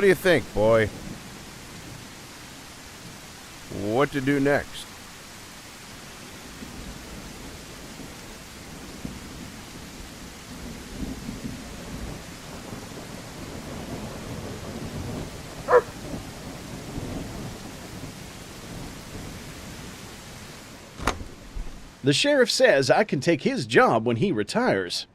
What do you think, boy? What to do next? The sheriff says I can take his job when he retires.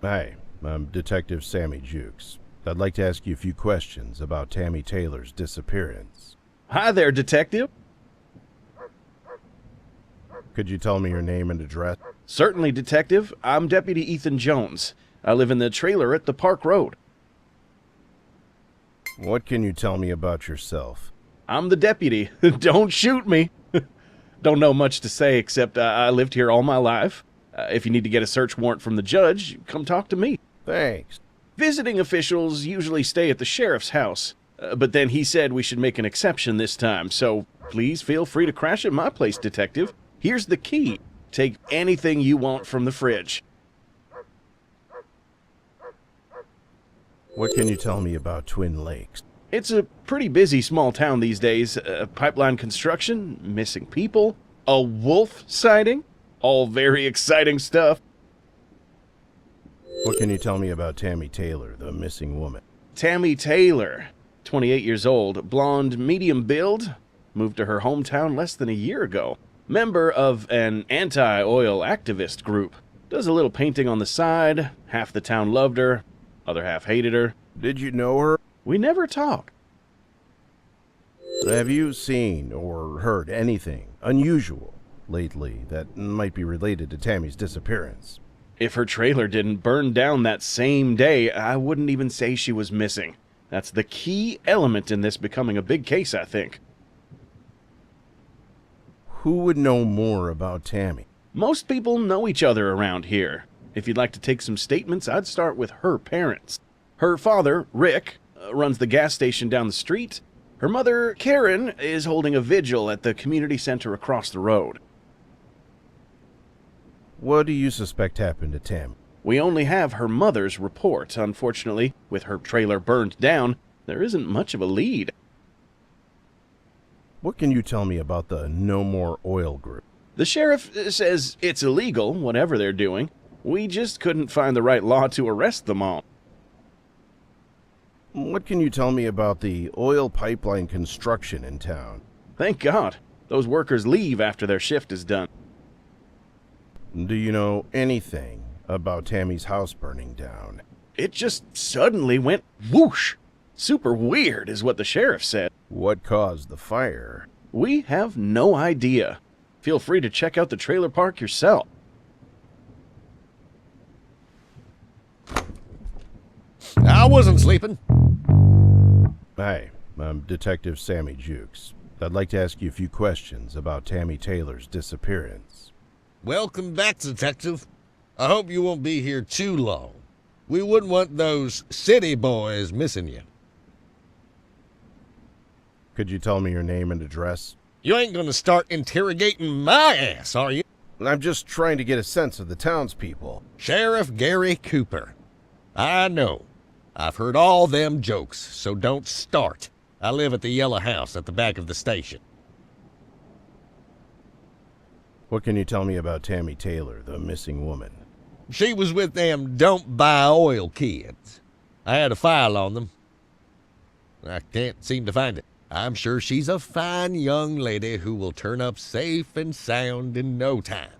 Hi, I'm Detective Sammy Jukes. I'd like to ask you a few questions about Tammy Taylor's disappearance. Hi there, detective. Could you tell me your name and address? Certainly, detective. I'm Deputy Ethan Jones. I live in the trailer at the Park Road. What can you tell me about yourself? I'm the deputy. Don't shoot me. Don't know much to say except I lived here all my life. If you need to get a search warrant from the judge, come talk to me. Thanks. Visiting officials usually stay at the sheriff's house, but then he said we should make an exception this time, so please feel free to crash at my place, detective. Here's the key. Take anything you want from the fridge. What can you tell me about Twin Lakes? It's a pretty busy small town these days. Pipeline construction, missing people, a wolf sighting, all very exciting stuff. What can you tell me about Tammy Taylor, the missing woman? Tammy Taylor, 28 years old, blonde, medium build, moved to her hometown less than a year ago. Member of an anti-oil activist group. Does a little painting on the side. Half the town loved her, other half hated her. Did you know her? We never talked. Have you seen or heard anything unusual lately that might be related to Tammy's disappearance? If her trailer didn't burn down that same day, I wouldn't even say she was missing. That's the key element in this becoming a big case, I think. Who would know more about Tammy? Most people know each other around here. If you'd like to take some statements, I'd start with her parents. Her father, Rick, runs the gas station down the street. Her mother, Karen, is holding a vigil at the community center across the road. What do you suspect happened to Tammy? We only have her mother's report. Unfortunately, with her trailer burned down, there isn't much of a lead. What can you tell me about the No More Oil group? The sheriff says it's illegal, whatever they're doing. We just couldn't find the right law to arrest them all. What can you tell me about the oil pipeline construction in town? Thank God. Those workers leave after their shift is done. Do you know anything about Tammy's house burning down? It just suddenly went whoosh. Super weird is what the sheriff said. What caused the fire? We have no idea. Feel free to check out the trailer park yourself. I wasn't sleeping. Hi, I'm Detective Sammy Jukes. I'd like to ask you a few questions about Tammy Taylor's disappearance. Welcome back, Detective. I hope you won't be here too long. We wouldn't want those city boys missing you. Could you tell me your name and address? You ain't gonna start interrogating my ass, are you? I'm just trying to get a sense of the townspeople. Sheriff Gary Cooper. I know. I've heard all them jokes, so don't start. I live at the yellow house at the back of the station. What can you tell me about Tammy Taylor, the missing woman? She was with them don't buy oil kids. I had a file on them. I can't seem to find it. I'm sure she's a fine young lady who will turn up safe and sound in no time.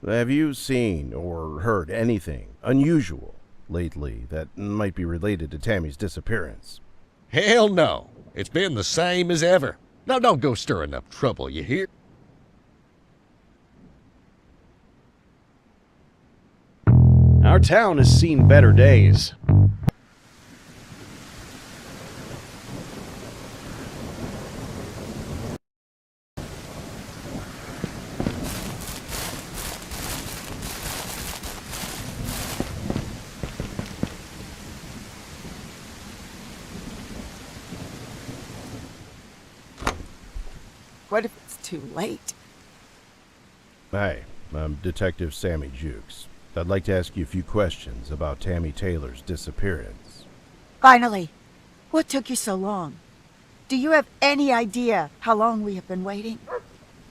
Have you seen or heard anything unusual lately that might be related to Tammy's disappearance? Hell no. It's been the same as ever. Now don't go stirring up trouble, you hear? Our town has seen better days. What if it's too late? Hi, I'm Detective Sammy Jukes. I'd like to ask you a few questions about Tammy Taylor's disappearance. Finally. What took you so long? Do you have any idea how long we have been waiting?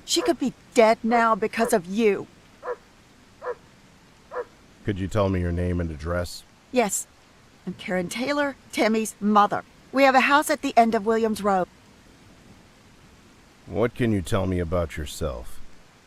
She could be dead now because of you. Could you tell me your name and address? Yes. I'm Karen Taylor, Tammy's mother. We have a house at the end of Williams Road. What can you tell me about yourself?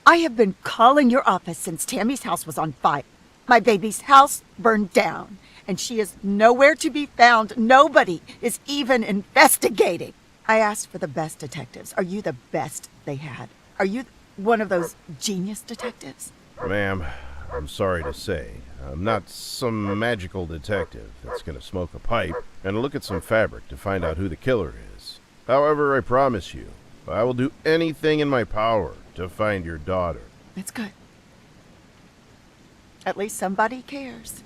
I have been calling your office since Tammy's house was on fire. My baby's house burned down, and she is nowhere to be found. Nobody is even investigating. I asked for the best detectives. Are you the best they had? Are you one of those genius detectives? Ma'am, I'm sorry to say, I'm not some magical detective that's gonna smoke a pipe and look at some fabric to find out who the killer is. However, I promise you, I will do anything in my power to find your daughter. That's good. At least somebody cares.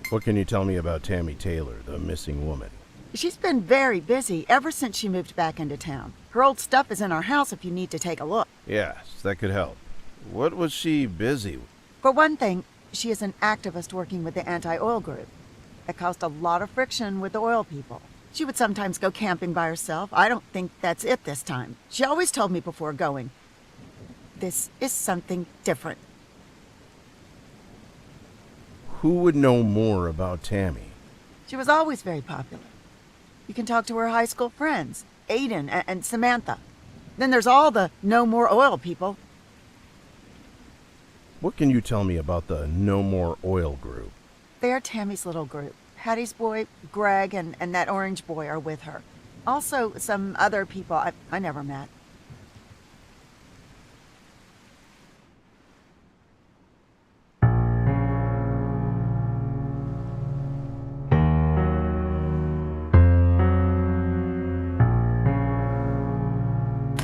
What can you tell me about Tammy Taylor, the missing woman? She's been very busy ever since she moved back into town. Her old stuff is in our house if you need to take a look. Yes, that could help. What was she busy with? For one thing, she is an activist working with the anti-oil group. It caused a lot of friction with the oil people. She would sometimes go camping by herself. I don't think that's it this time. She always told me before going, this is something different. Who would know more about Tammy? She was always very popular. You can talk to her high school friends, Aiden and Samantha. Then there's all the No More Oil people. What can you tell me about the No More Oil group? They are Tammy's little group. Hattie's boy, Greg, and that orange boy are with her. Also, some other people I never met.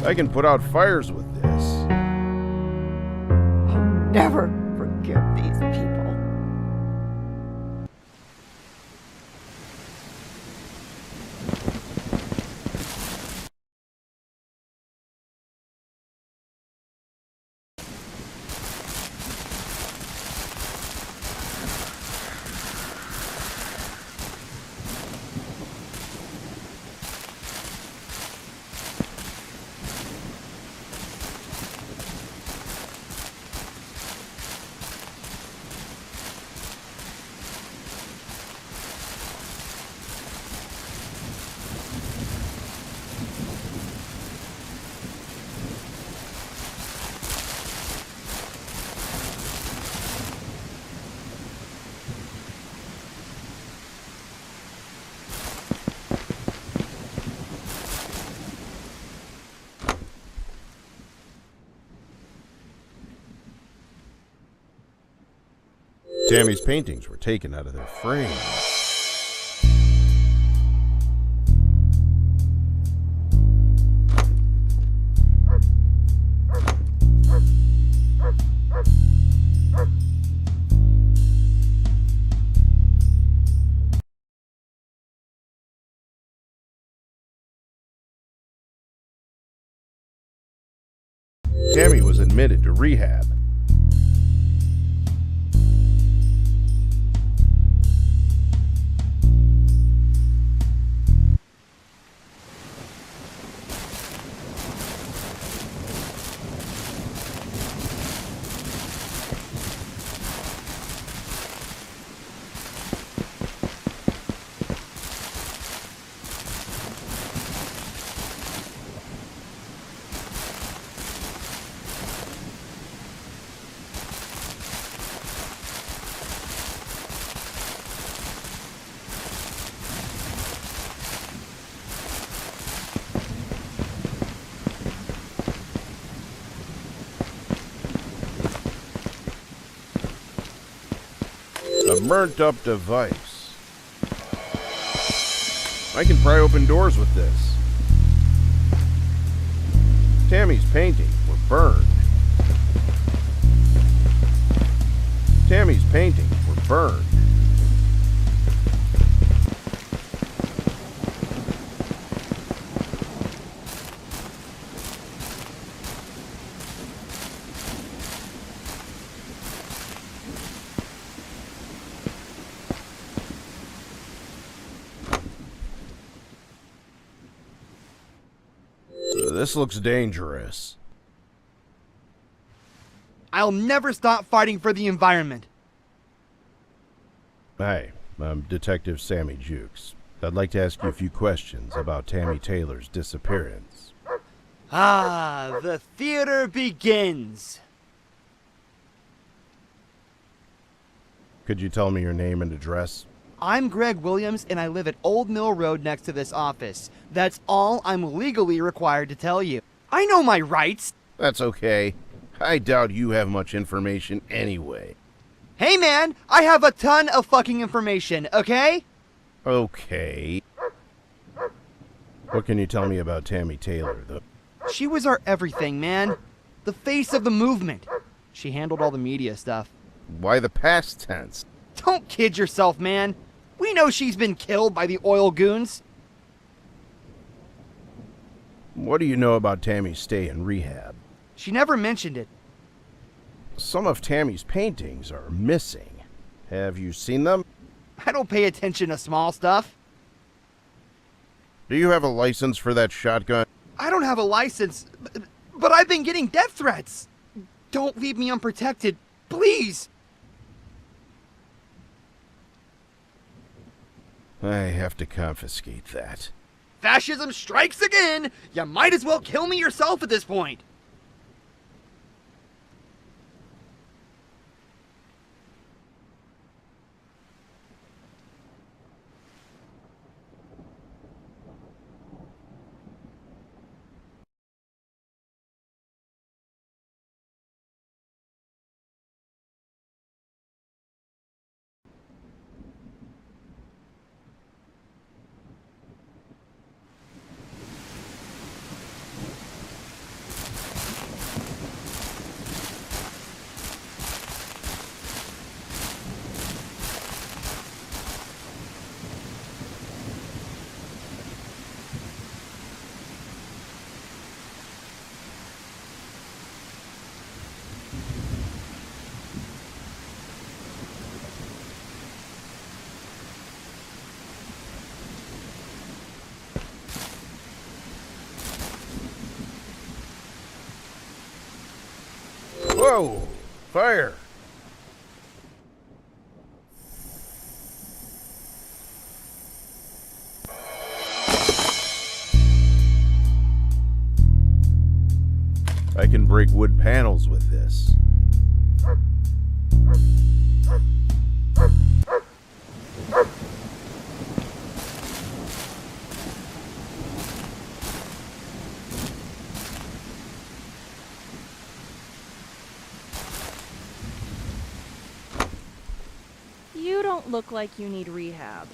I can put out fires with this. I'll never forgive these people. Tammy's paintings were taken out of their frame. Tammy was admitted to rehab. A burnt up device. I can pry open doors with this. Tammy's paintings were burned. Tammy's paintings were burned. This looks dangerous. I'll never stop fighting for the environment. Hi, I'm Detective Sammy Jukes. I'd like to ask you a few questions about Tammy Taylor's disappearance. Ah, the theater begins. Could you tell me your name and address? I'm Greg Williams, and I live at Old Mill Road next to this office. That's all I'm legally required to tell you. I know my rights. That's okay. I doubt you have much information anyway. Hey man, I have a ton of fucking information, okay? Okay. What can you tell me about Tammy Taylor, though? She was our everything, man. The face of the movement. She handled all the media stuff. Why the past tense? Don't kid yourself, man. We know she's been killed by the oil goons. What do you know about Tammy's stay in rehab? She never mentioned it. Some of Tammy's paintings are missing. Have you seen them? I don't pay attention to small stuff. Do you have a license for that shotgun? I don't have a license, but I've been getting death threats. Don't leave me unprotected, please. I have to confiscate that. Fascism strikes again. You might as well kill me yourself at this point. Whoa! Fire! I can break wood panels with this. You don't look like you need rehab.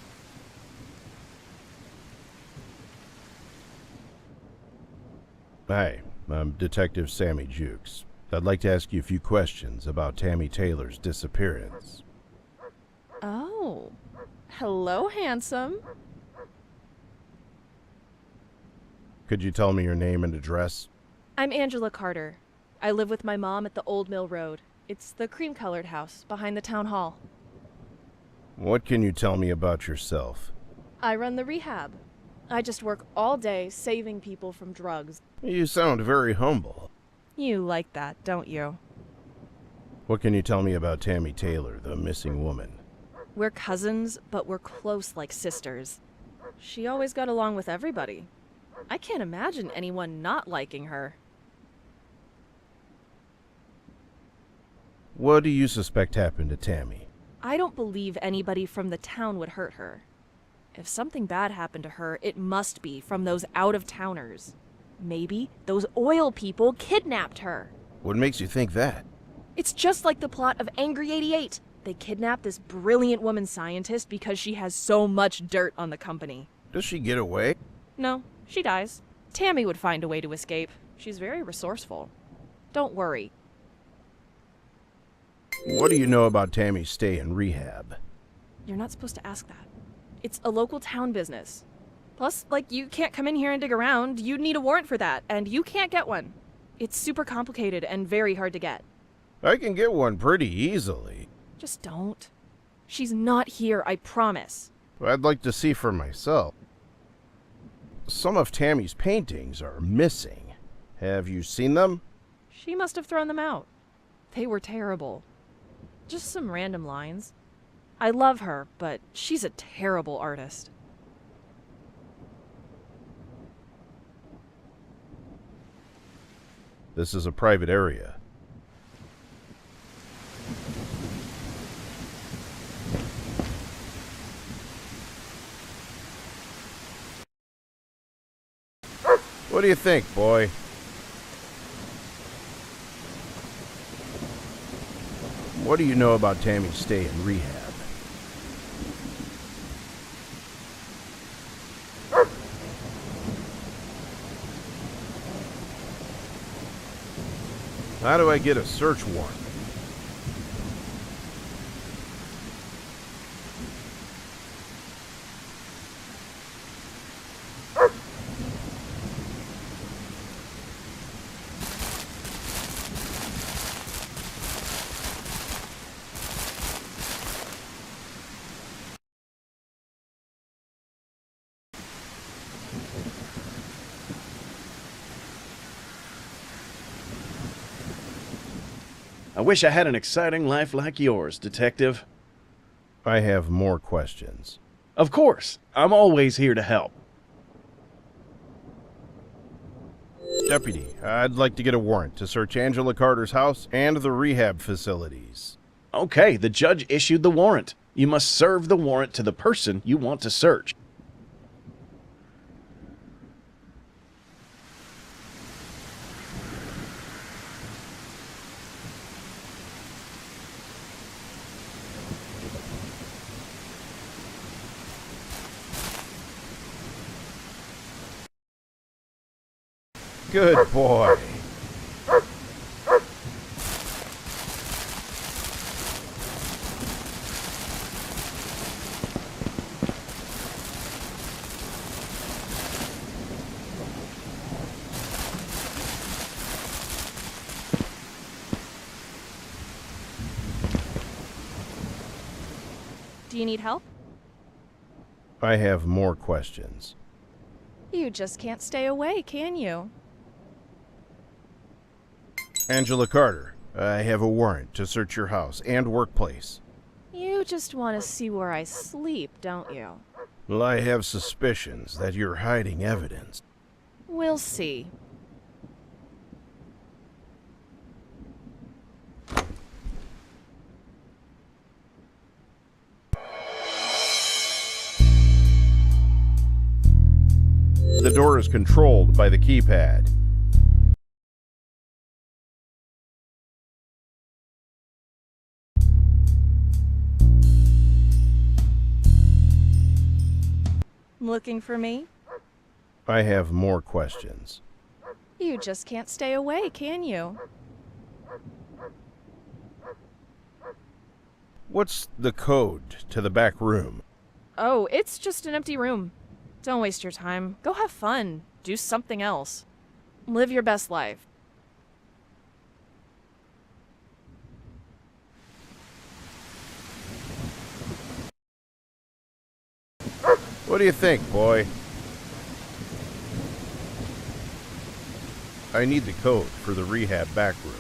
Hi, I'm Detective Sammy Jukes. I'd like to ask you a few questions about Tammy Taylor's disappearance. Oh. Hello, handsome. Could you tell me your name and address? I'm Angela Carter. I live with my mom at the Old Mill Road. It's the cream-colored house behind the town hall. What can you tell me about yourself? I run the rehab. I just work all day saving people from drugs. You sound very humble. You like that, don't you? What can you tell me about Tammy Taylor, the missing woman? We're cousins, but we're close like sisters. She always got along with everybody. I can't imagine anyone not liking her. What do you suspect happened to Tammy? I don't believe anybody from the town would hurt her. If something bad happened to her, it must be from those out-of-towners. Maybe those oil people kidnapped her. What makes you think that? It's just like the plot of Angry 88. They kidnapped this brilliant woman scientist because she has so much dirt on the company. Does she get away? No, she dies. Tammy would find a way to escape. She's very resourceful. Don't worry. What do you know about Tammy's stay in rehab? You're not supposed to ask that. It's a local town business. Plus, you can't come in here and dig around. You'd need a warrant for that, and you can't get one. It's super complicated and very hard to get. I can get one pretty easily. Just don't. She's not here, I promise. I'd like to see for myself. Some of Tammy's paintings are missing. Have you seen them? She must have thrown them out. They were terrible. Just some random lines. I love her, but she's a terrible artist. This is a private area. What do you think, boy? What do you know about Tammy's stay in rehab? How do I get a search warrant? I wish I had an exciting life like yours, Detective. I have more questions. Of course, I'm always here to help. Deputy, I'd like to get a warrant to search Angela Carter's house and the rehab facilities. Okay, the judge issued the warrant. You must serve the warrant to the person you want to search. Good boy. Do you need help? I have more questions. You just can't stay away, can you? Angela Carter, I have a warrant to search your house and workplace. You just want to see where I sleep, don't you? Well, I have suspicions that you're hiding evidence. We'll see. The door is controlled by the keypad. Looking for me? I have more questions. You just can't stay away, can you? What's the code to the back room? Oh, it's just an empty room. Don't waste your time. Go have fun. Do something else. Live your best life. What do you think, boy? I need the code for the rehab back room.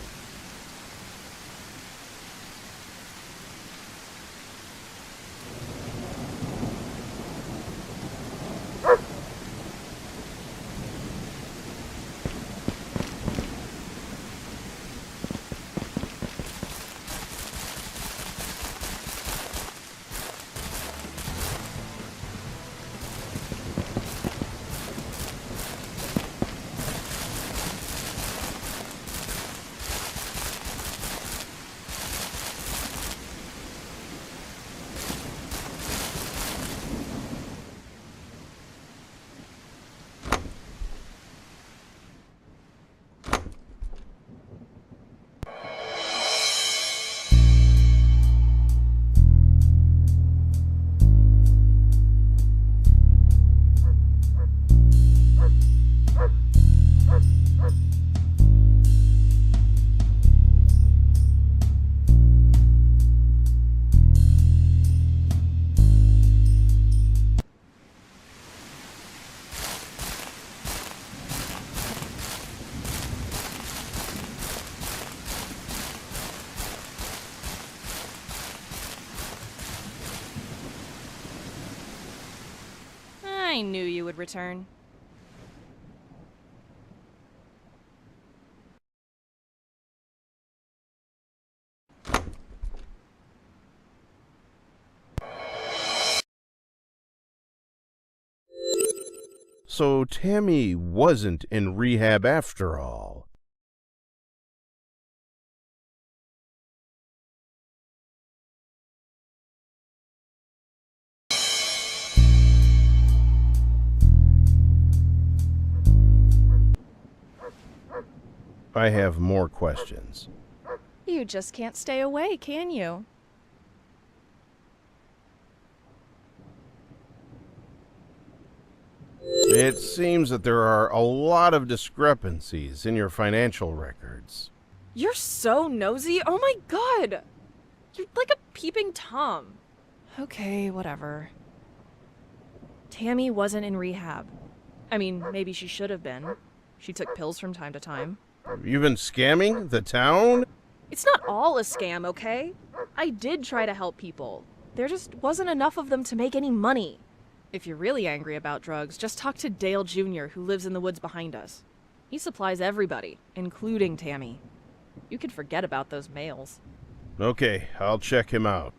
I knew you would return. So Tammy wasn't in rehab after all. I have more questions. You just can't stay away, can you? It seems that there are a lot of discrepancies in your financial records. You're so nosy. Oh my god! You're like a peeping Tom. Okay, whatever. Tammy wasn't in rehab. I mean, maybe she should have been. She took pills from time to time. You've been scamming the town? It's not all a scam, okay? I did try to help people. There just wasn't enough of them to make any money. If you're really angry about drugs, just talk to Dale Jr., who lives in the woods behind us. He supplies everybody, including Tammy. You could forget about those males. Okay, I'll check him out.